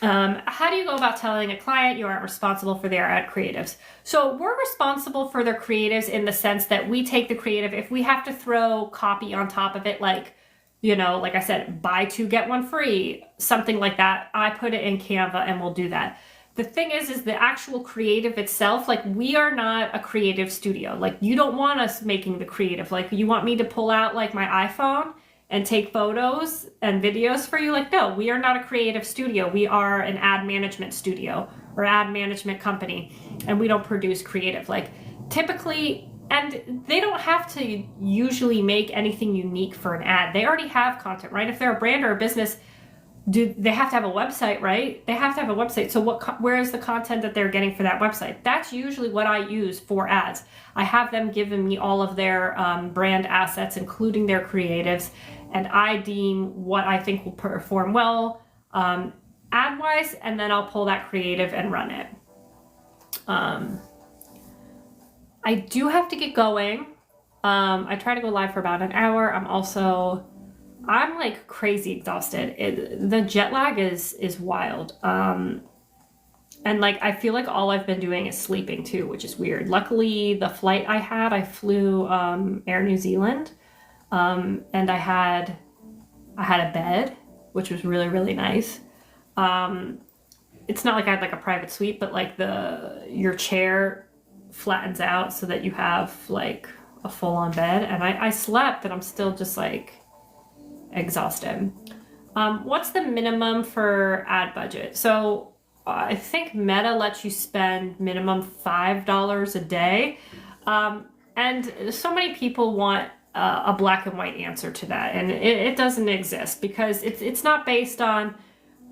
How do you go about telling a client you aren't responsible for their ad creatives? So we're responsible for their creatives in the sense that we take the creative. If we have to throw copy on top of it, like, you know, like I said, buy 2 get 1 free, something like that, I put it in Canva and we'll do that. The thing is the actual creative itself, like we are not a creative studio. Like you don't want us making the creative. Like you want me to pull out like my iPhone and take photos and videos for you? Like, no, we are not a creative studio. We are an ad management studio or ad management company, and we don't produce creative. Like typically, and they don't have to usually make anything unique for an ad. They already have content, right? If they're a brand or a business, do they have to have a website, right? They have to have a website. So where is the content that they're getting for that website? That's usually what I use for ads. I have them giving me all of their brand assets, including their creatives, and I deem what I think will perform well ad-wise, and then I'll pull that creative and run it. I do have to get going. I try to go live for about an hour. I'm like crazy exhausted. The jet lag is wild. And like, I feel like all I've been doing is sleeping too, which is weird. Luckily, the flight I flew Air New Zealand, and I had a bed, which was really, really nice. It's not like I had like a private suite, but like your chair flattens out so that you have like a full-on bed. And I slept and I'm still just like exhausted. What's the minimum for ad budget? So I think Meta lets you spend minimum $5 a day. And so many people want a black and white answer to that. And it doesn't exist, because it's not based on,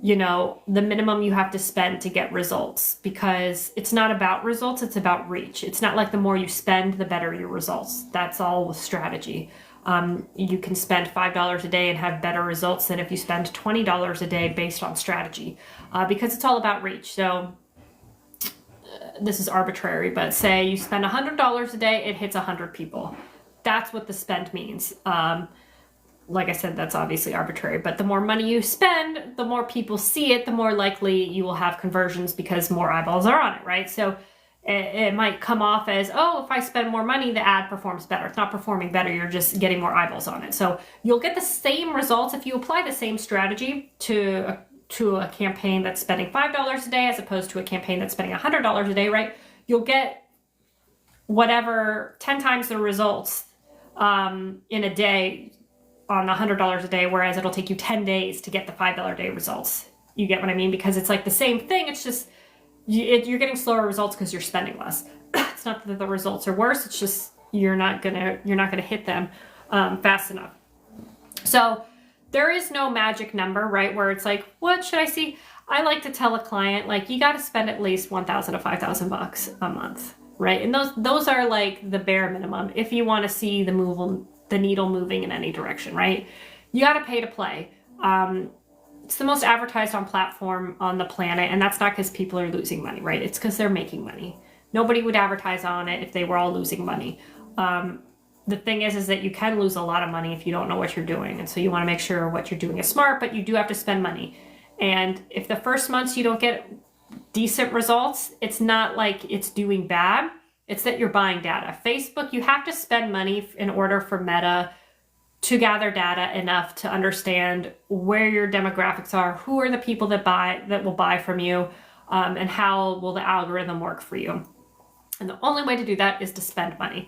you know, the minimum you have to spend to get results, because it's not about results, it's about reach. It's not like the more you spend, the better your results. That's all with strategy. You can spend $5 a day and have better results than if you spend $20 a day based on strategy, because it's all about reach. So this is arbitrary, but say you spend $100 a day, it hits 100 people. That's what the spend means. Like I said, that's obviously arbitrary, but the more money you spend, the more people see it, the more likely you will have conversions, because more eyeballs are on it, right? So it might come off as, oh, if I spend more money, the ad performs better. It's not performing better, you're just getting more eyeballs on it. So you'll get the same results if you apply the same strategy to a campaign that's spending $5 a day as opposed to a campaign that's spending $100 a day, right? You'll get whatever 10 times the results in a day on the $100 a day, whereas it'll take you 10 days to get the $5 a day results. You get what I mean? Because it's like the same thing. It's just you're getting slower results because you're spending less. It's not that the results are worse. It's just you're not gonna hit them fast enough. So there is no magic number, right? Where it's like, what should I see? I like to tell a client, like, you got to spend at least $1,000 to $5,000 a month, right? And those are like the bare minimum if you want to see the needle moving in any direction, right? You got to pay to play. It's the most advertised on platform on the planet, and that's not because people are losing money, right? It's because they're making money. Nobody would advertise on it if they were all losing money. The thing is that you can lose a lot of money if you don't know what you're doing, and so you want to make sure what you're doing is smart, but you do have to spend money. And if the first months you don't get decent results, it's not like it's doing bad. It's that you're buying data. Facebook, you have to spend money in order for Meta to gather data enough to understand where your demographics are, who are the people that will buy from you, and how will the algorithm work for you. And the only way to do that is to spend money.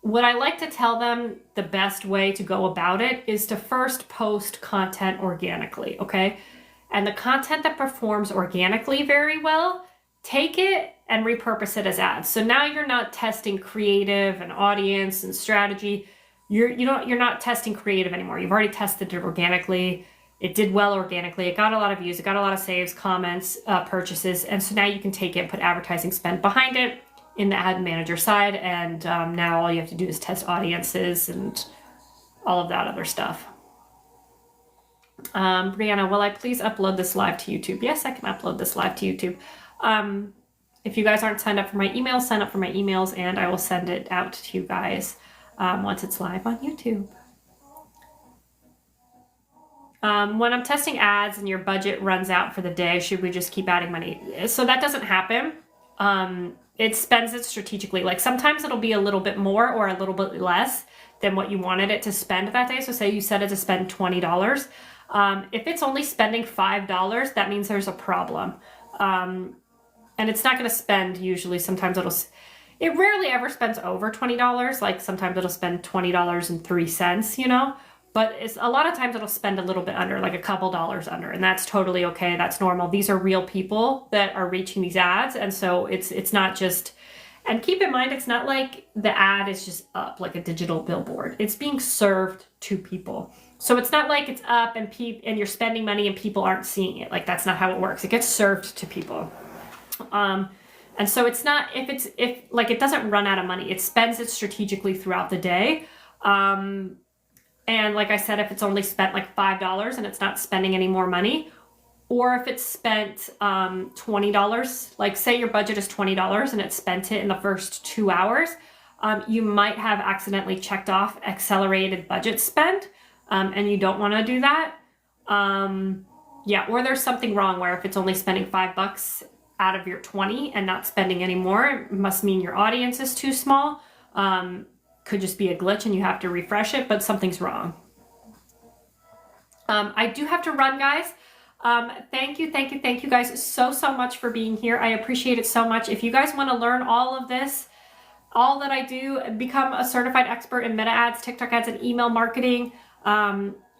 What I like to tell them, the best way to go about it is to first post content organically, okay? And the content that performs organically very well, take it and repurpose it as ads. So now you're not testing creative and audience and strategy. You're not testing creative anymore. You've already tested it organically. It did well organically. It got a lot of views. It got a lot of saves, comments, purchases. And so now you can take it and put advertising spend behind it in the ad manager side. And now all you have to do is test audiences and all of that other stuff. Brianna, will I please upload this live to YouTube? Yes, I can upload this live to YouTube. If you guys aren't signed up for my emails, sign up for my emails and I will send it out to you guys once it's live on YouTube. When I'm testing ads and your budget runs out for the day, should we just keep adding money? So that doesn't happen. It spends it strategically. Like sometimes it'll be a little bit more or a little bit less than what you wanted it to spend that day. So say you set it to spend $20. If it's only spending $5, that means there's a problem. And it's not going to spend usually. Sometimes it rarely ever spends over $20. Like sometimes it'll spend $20.03, you know, but a lot of times it'll spend a little bit under, like a couple dollars under, and that's totally okay. That's normal. These are real people that are reaching these ads. And so it's not just, and keep in mind, it's not like the ad is just up like a digital billboard. It's being served to people. So it's not like it's up and you're spending money and people aren't seeing it. Like that's not how it works. It gets served to people. And so it's not, if it doesn't run out of money, it spends it strategically throughout the day. And like I said, if it's only spent like $5 and it's not spending any more money, or if it's spent $20, like say your budget is $20 and it spent it in the first 2 hours, you might have accidentally checked off accelerated budget spend, and you don't want to do that. Yeah, or there's something wrong where if it's only spending $5 out of your 20 and not spending any more, it must mean your audience is too small. Could just be a glitch and you have to refresh it, but something's wrong. I do have to run, guys. Thank you guys so much for being here. I appreciate it so much. If you guys want to learn all of this, all that I do, become a certified expert in meta ads, TikTok ads, and email marketing.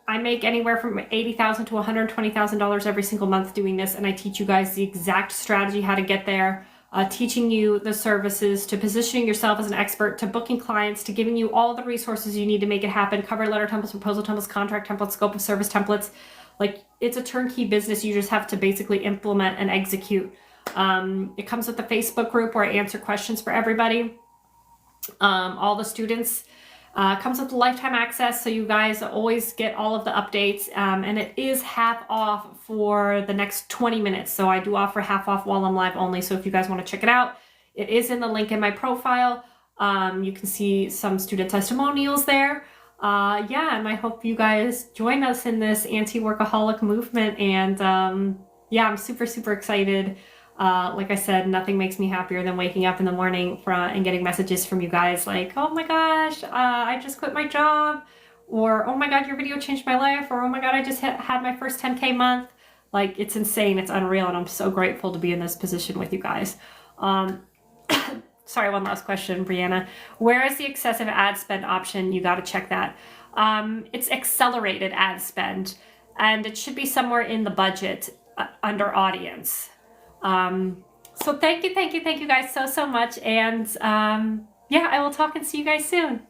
I make anywhere from $80,000 to $120,000 every single month doing this, and I teach you guys the exact strategy, how to get there, teaching you the services, to positioning yourself as an expert, to booking clients, to giving you all the resources you need to make it happen, cover letter templates, proposal templates, contract templates, scope of service templates. Like, it's a turnkey business. You just have to basically implement and execute. It comes with a Facebook group where I answer questions for everybody. All the students. Comes with lifetime access, so you guys always get all of the updates, and it is half off for the next 20 minutes. So I do offer half off while I'm live only. So if you guys want to check it out, it is in the link in my profile. You can see some student testimonials there. Yeah, and I hope you guys join us in this anti-workaholic movement. And yeah, I'm super excited. Like I said, nothing makes me happier than waking up in the morning and getting messages from you guys like, oh my gosh, I just quit my job, or oh my god, your video changed my life, or oh my god, I just had my first 10K month. Like, it's insane, it's unreal, and I'm so grateful to be in this position with you guys. Sorry, one last question, Brianna. Where is the excessive ad spend option? You got to check that. It's accelerated ad spend, and it should be somewhere in the budget under audience. So thank you guys so much, and yeah, I will talk and see you guys soon.